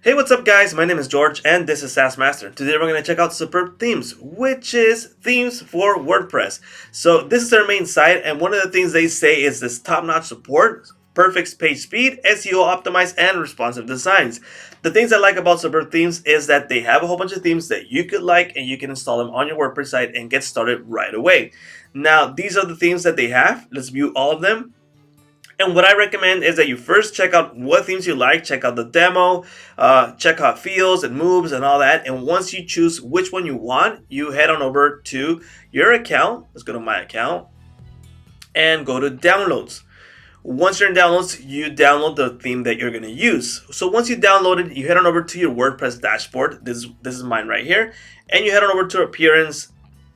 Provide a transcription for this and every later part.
Hey, what's up guys? My name is George and this is SaaS Master. Today we're going to check out SuperbThemes, which is themes for WordPress. So this is their main site, and one of the things they say is this top-notch support, perfect page speed, SEO optimized, and responsive designs. The things I like about SuperbThemes is that they have a whole bunch of themes that you could like and you can install them on your WordPress site and get started right away. Now, these are the themes that they have. Let's view all of them. And what I recommend is that you first check out what themes you like, check out the demo, check how it feels and moves and all that. And once you choose which one you want, you head on over to your account. Let's go to my account and go to downloads. Once you're in downloads, you download the theme that you're going to use. So once you download it, you head on over to your WordPress dashboard. This is mine right here. And you head on over to appearance,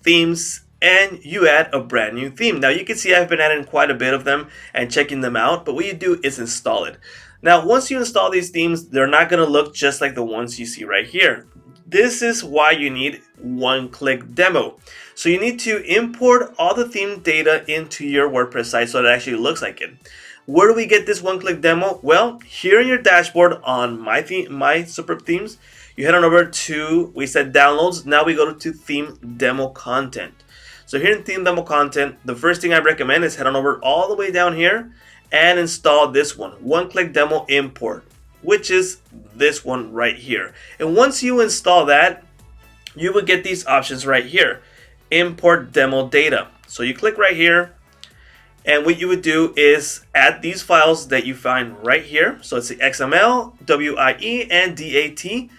themes, and you add a brand new theme. Now you can see I've been adding quite a bit of them and checking them out, but what you do is install it. Now once you install these themes, they're not going to look just like the ones you see right here. This is why you need one-click demo. So you need to import all the theme data into your WordPress site so it actually looks like it. Where do we get this one-click demo? Well, here in your dashboard on my SuperbThemes, you head on over to, we said downloads, now we go to theme demo content. So here in theme demo content, the first thing I recommend is head on over all the way down here and install this one-click demo import, which is this one right here. And once you install that, you will get these options right here, import demo data. So you click right here, and what you would do is add these files that you find right here. So it's the XML, WIE, and DAT.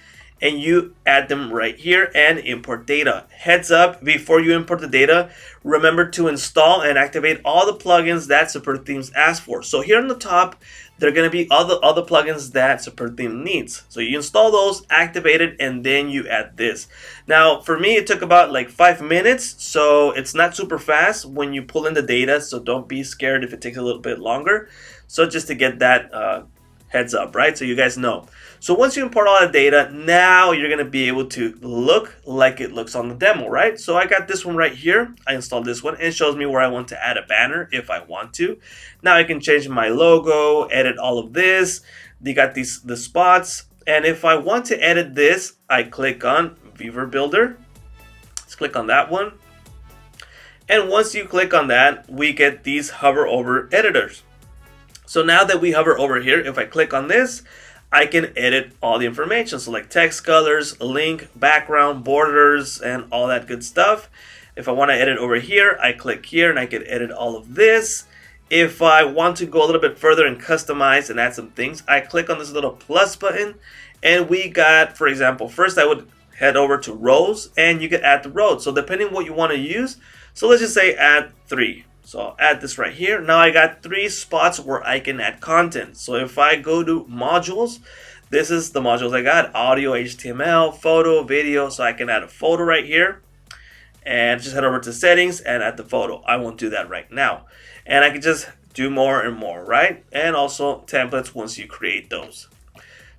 And you add them right here and import data. Heads up, before you import the data, remember to install and activate all the plugins that SuperbThemes asks for. So here on the top, there are going to be all the other plugins that SuperbThemes needs. So you install those, activate it, and then you add this. Now, for me, it took about like 5 minutes, so it's not super fast when you pull in the data, so don't be scared if it takes a little bit longer. So just to get that heads up, right? So you guys know. So once you import all the data, now you're going to be able to look like it looks on the demo, right? So I got this one right here. I installed this one. It shows me where I want to add a banner if I want to. Now I can change my logo, edit all of this. You got the spots. And if I want to edit this, I click on Viewer Builder. Let's click on that one. And once you click on that, we get these hover over editors. So now that we hover over here, if I click on this, I can edit all the information. So like text colors, link, background, borders, and all that good stuff. If I want to edit over here, I click here and I can edit all of this. If I want to go a little bit further and customize and add some things, I click on this little plus button. And we got, for example, first I would head over to rows and you can add the rows. So depending on what you want to use, so let's just say add 3. So I'll add this right here. Now I got 3 spots where I can add content. So if I go to modules, this is the modules I got: audio, HTML, photo, video. So I can add a photo right here and just head over to settings and add the photo. I won't do that right now. And I can just do more and more, right? And also templates once you create those.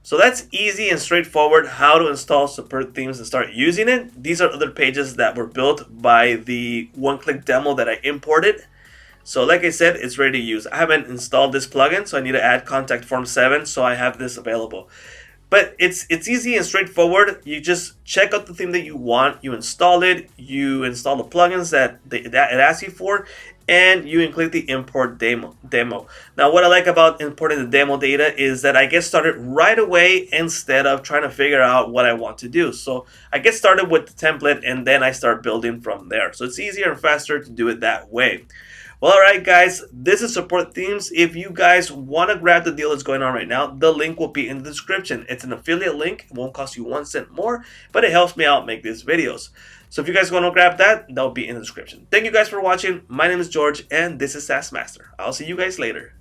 So that's easy and straightforward how to install SuperbThemes and start using it. These are other pages that were built by the one-click demo that I imported. So like I said, it's ready to use. I haven't installed this plugin, so I need to add contact form 7, so I have this available. But it's easy and straightforward. You just check out the theme that you want, you install it, you install the plugins that it asks you for, and you include the import demo. Now what I like about importing the demo data is that I get started right away instead of trying to figure out what I want to do. So I get started with the template and then I start building from there. So it's easier and faster to do it that way. Well, alright guys, this is SuperbThemes. If you guys want to grab the deal that's going on right now, the link will be in the description. It's an affiliate link. It won't cost you 1 cent more, but it helps me out make these videos. So if you guys want to grab that, that'll be in the description. Thank you guys for watching. My name is George, and this is SaaS Master. I'll see you guys later.